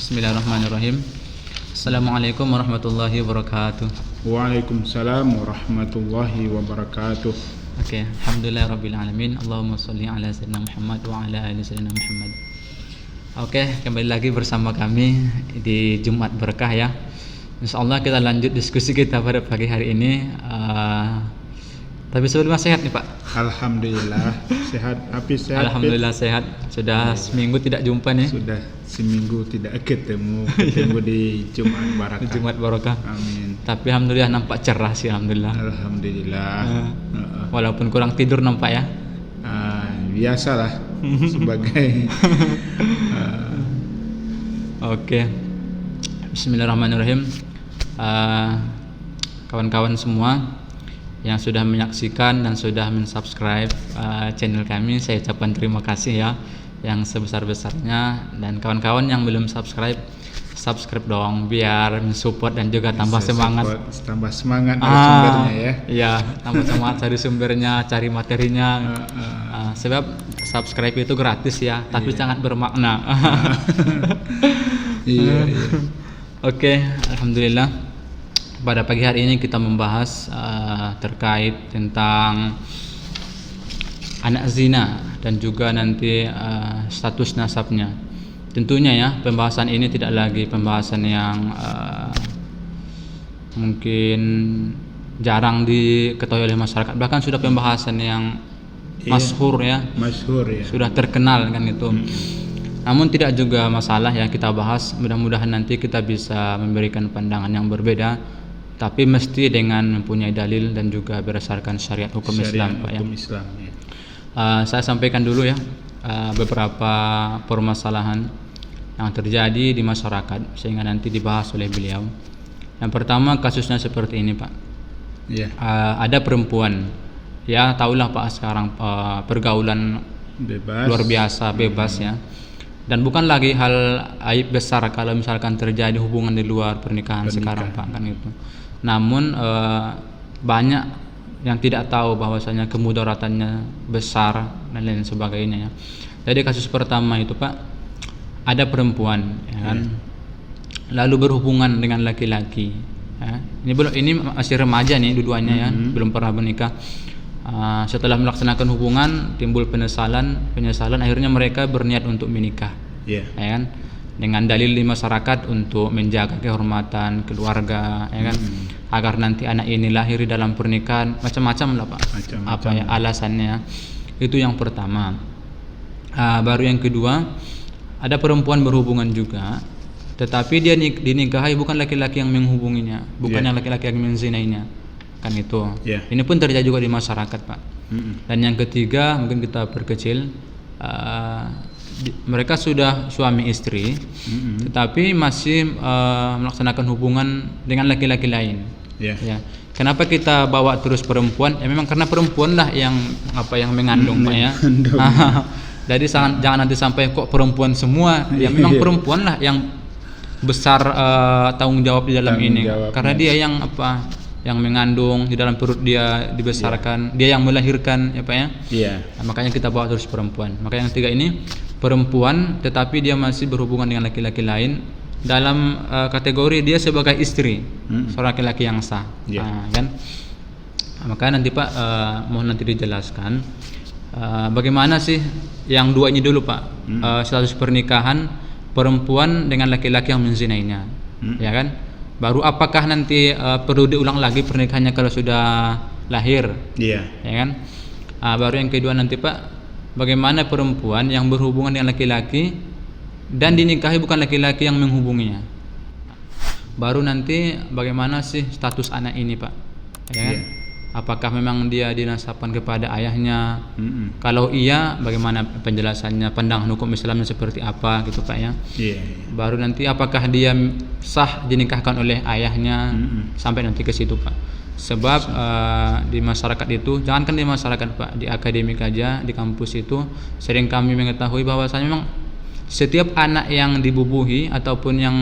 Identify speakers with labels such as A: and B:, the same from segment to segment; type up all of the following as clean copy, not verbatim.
A: Bismillahirrahmanirrahim. Assalamualaikum warahmatullahi wabarakatuh.
B: Waalaikumsalam warahmatullahi wabarakatuh.
A: Oke, alhamdulillahirabbil alamin. Allahumma shalli ala sayyidina Muhammad wa ala ali sayyidina Muhammad. Oke, kembali lagi bersama kami di Jumat Berkah ya. Insyaallah kita lanjut diskusi kita pada pagi hari ini. Tapi sebelumnya sehat nih Pak?
B: Alhamdulillah sehat. Hafiz sehat?
A: Alhamdulillah sehat. Sudah seminggu tidak jumpa nih.
B: Sudah seminggu tidak ketemu di Jumat Barakah.
A: Jumat Barokah.
B: Amin.
A: Tapi alhamdulillah nampak cerah sih alhamdulillah.
B: Alhamdulillah.
A: Walaupun kurang tidur nampak ya.
B: Biasalah sebagai
A: Oke. Bismillahirrahmanirrahim. Kawan-kawan semua yang sudah menyaksikan dan sudah mensubscribe channel kami, saya ucapkan terima kasih ya yang sebesar-besarnya. Dan kawan-kawan yang belum subscribe dong biar mensupport dan juga tambah semangat.
B: Tambah semangat sumbernya ya.
A: Iya, tambah semangat cari sumbernya, cari materinya. Sebab subscribe itu gratis ya, tapi sangat bermakna. Iya. Oke, alhamdulillah. Pada pagi hari ini kita membahas terkait tentang anak zina dan juga nanti status nasabnya. Tentunya ya pembahasan ini tidak lagi pembahasan yang mungkin jarang diketahui oleh masyarakat, bahkan sudah pembahasan yang masyhur ya. Sudah terkenal kan itu. Namun tidak juga masalah ya kita bahas, mudah-mudahan nanti kita bisa memberikan pandangan yang berbeda, tapi mesti dengan mempunyai dalil dan juga berdasarkan syariat hukum Islam, Pak ya. Saya sampaikan dulu ya beberapa permasalahan yang terjadi di masyarakat sehingga nanti dibahas oleh beliau. Yang pertama kasusnya seperti ini, Pak. Ada perempuan, ya tahulah Pak sekarang pergaulan bebas, luar biasa bebas ya. Dan bukan lagi hal aib besar kalau misalkan terjadi hubungan di luar pernikahan sekarang Pak kan itu. Namun banyak yang tidak tahu bahwasanya kemudaratannya besar dan lain sebagainya ya. Jadi kasus pertama itu Pak, ada perempuan ya kan, lalu berhubungan dengan laki-laki ya. Ini masih remaja nih dua-duanya ya, belum pernah menikah. Setelah melaksanakan hubungan timbul penyesalan akhirnya mereka berniat untuk menikah ya kan, dengan dalil di masyarakat untuk menjaga kehormatan keluarga ya kan, agar nanti anak ini lahir dalam pernikahan, macam-macam lah Pak. Apa ya alasannya. Itu yang pertama. Baru yang kedua, ada perempuan berhubungan juga, tetapi dia dinikahi bukan laki-laki yang menghubunginya, bukan yang laki-laki yang menzinainya kan itu. Ini pun terjadi juga di masyarakat Pak. Dan yang ketiga mungkin kita perkecil, mereka sudah suami istri tetapi masih melaksanakan hubungan dengan laki-laki lain ya. Kenapa kita bawa terus perempuan? Ya memang karena perempuan lah yang mengandung Pak ya. Jadi jangan nanti sampai kok perempuan semua. Ya memang perempuan lah yang besar tanggung jawab di dalam ini, karena dia yang mengandung, di dalam perut dia dibesarkan, dia yang melahirkan ya Pak ya. Makanya kita bawa terus perempuan. Makanya yang ketiga ini perempuan tetapi dia masih berhubungan dengan laki-laki lain dalam kategori dia sebagai istri seorang laki-laki yang sah kan. Makanya nanti Pak mohon nanti dijelaskan bagaimana sih yang dua ini dulu Pak, status pernikahan perempuan dengan laki-laki yang menzinainya ya kan. Baru apakah nanti perlu diulang lagi pernikahannya kalau sudah lahir ya kan. Baru yang kedua nanti Pak, bagaimana perempuan yang berhubungan dengan laki-laki dan dinikahi bukan laki-laki yang menghubunginya. Baru nanti bagaimana sih status anak ini Pak ya kan. Apakah memang dia dinasabkan kepada ayahnya? Kalau iya, bagaimana penjelasannya, pandangan hukum Islamnya seperti apa gitu Pak ya. Baru nanti apakah dia sah dinikahkan oleh ayahnya, sampai nanti ke situ Pak. Sebab di masyarakat itu, jangankan di masyarakat Pak, di akademik aja, di kampus itu sering kami mengetahui bahwasanya memang setiap anak yang dibubuhi ataupun yang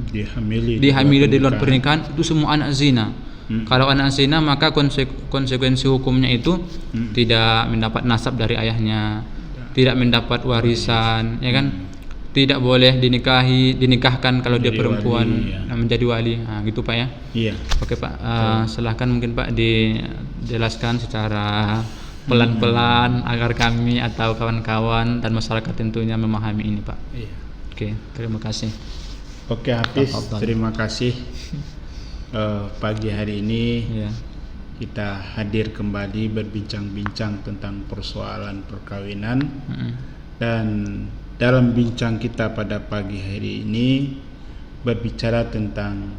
A: dihamili di luar pernikahan itu semua anak zina. Kalau anak zina maka konsekuensi hukumnya itu tidak mendapat nasab dari ayahnya, tidak mendapat warisan ya kan. tidak boleh dinikahkan kalau dia perempuan
B: wali, ya.
A: menjadi wali. Nah, gitu Pak ya.
B: Iya.
A: Oke Pak, silahkan mungkin Pak dijelaskan secara pelan-pelan agar kami atau kawan-kawan dan masyarakat tentunya memahami ini Pak.
B: Iya.
A: Oke, terima kasih.
B: Oke Hafiz,
A: Tafadhal.
B: terima kasih. Pagi hari ini
A: Ya.
B: kita hadir kembali berbincang-bincang tentang persoalan perkawinan. Dan dalam bincang kita pada pagi hari ini berbicara tentang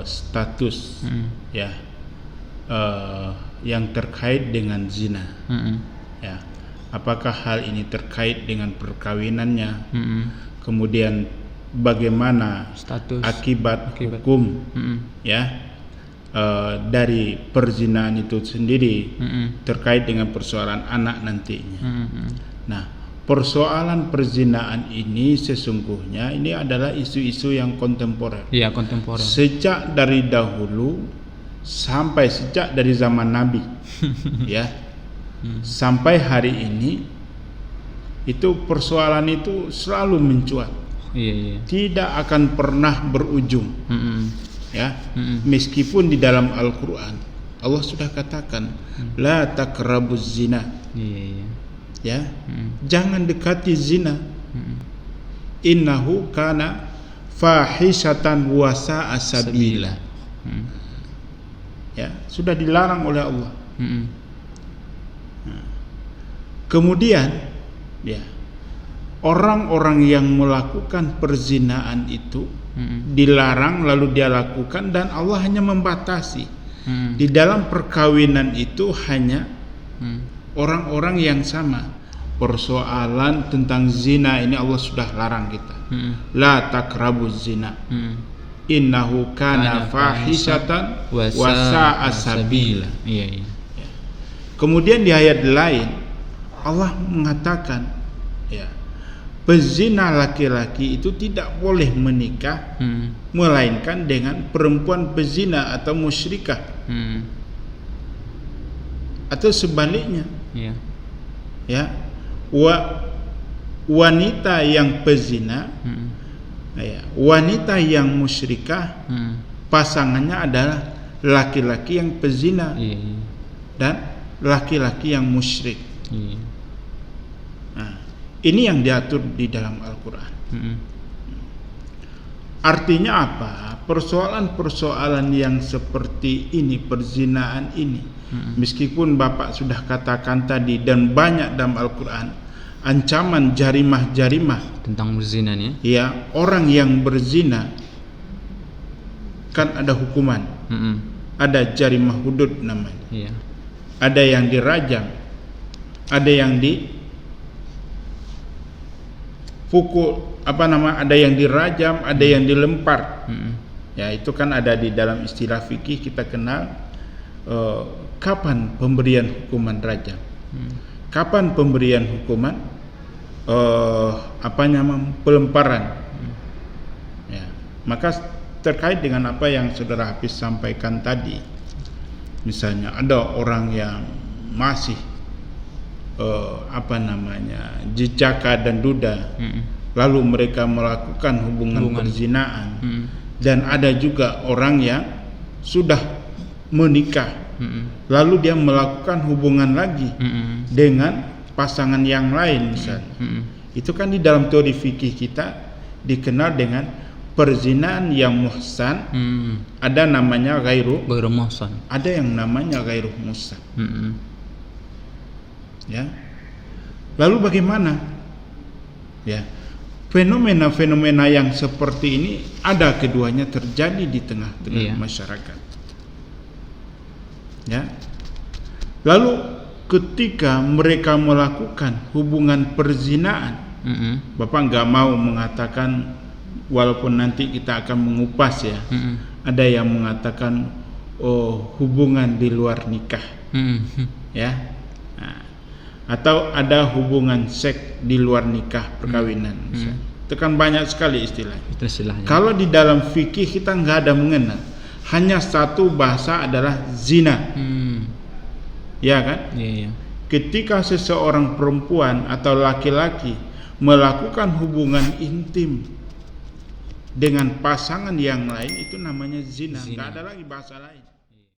B: status ya yang terkait dengan zina. Ya, apakah hal ini terkait dengan perkawinannya? Kemudian bagaimana
A: Status
B: akibat hukum ya dari perzinahan itu sendiri terkait dengan persoalan anak nantinya. Nah, persoalan perzinahan ini sesungguhnya ini adalah isu-isu yang kontemporer.
A: Iya, kontemporer.
B: Sejak dari dahulu sampai sejak dari zaman Nabi ya. Sampai hari ini itu persoalan itu selalu mencuat.
A: Iya.
B: Tidak akan pernah berujung. Ya. Meskipun di dalam Al-Qur'an Allah sudah katakan la taqrabuz zina.
A: Iya.
B: Ya, jangan dekati zina. Innahu kana fahishatan wa sa'a sabila. Ya, sudah dilarang oleh Allah. Kemudian ya, orang-orang yang melakukan perzinahan itu dilarang lalu dia lakukan, dan Allah hanya membatasi. Di dalam perkawinan itu hanya orang-orang yang sama. Persoalan tentang zina ini Allah sudah larang kita. La taqrabuz zina. Innahu kana fahisatan wa sa'a sabila.
A: Iya.
B: Kemudian di ayat lain Allah mengatakan ya, pezina laki-laki itu tidak boleh menikah melainkan dengan perempuan pezina atau musyrikah. Atau sebaliknya.
A: Iya.
B: Ya. Wanita yang pezina, ya, wanita yang musyrikah, pasangannya adalah laki-laki yang pezina dan laki-laki yang musyrik. Nah, ini yang diatur di dalam Al-Quran. Artinya apa? Persoalan-persoalan yang seperti ini, perzinahan ini, meskipun Bapak sudah katakan tadi dan banyak dalam Al-Quran ancaman jarimah-jarimah
A: Tentang berzina nih.
B: ya, orang yang berzina kan ada hukuman, ada jarimah hudud namanya.
A: Iya.
B: Ada yang dirajam, ada yang dipukul, ada yang dirajam, ada yang dilempar. Ya, itu kan ada di dalam istilah fikih kita kenal kapan pemberian hukuman rajam, kapan pemberian hukuman pelemparan. Ya, maka terkait dengan apa yang Saudara Hafiz sampaikan tadi, misalnya ada orang yang masih jejaka dan duda, lalu mereka melakukan hubungan perzinahan, dan ada juga orang yang sudah menikah, lalu dia melakukan hubungan lagi dengan pasangan yang lain misalnya. Itu kan di dalam teori fikih kita dikenal dengan perzinahan yang muhsan. Ada namanya ghairu
A: muhsan,
B: ada yang namanya ghairu muhsan. Ya. Lalu bagaimana? Ya. Fenomena-fenomena yang seperti ini ada keduanya terjadi di tengah-tengah masyarakat. Ya. Lalu ketika mereka melakukan hubungan perzinahan, Bapak nggak mau mengatakan, walaupun nanti kita akan mengupas ya, ada yang mengatakan hubungan di luar nikah, ya, atau ada hubungan seks di luar nikah perkawinan. Itu kan banyak sekali istilahnya. Kalau di dalam fikih kita nggak ada mengenal, hanya satu bahasa adalah zina. Ya kan?
A: Iya.
B: Ketika seseorang perempuan atau laki-laki melakukan hubungan intim dengan pasangan yang lain, itu namanya zina. Nggak ada lagi bahasa lain.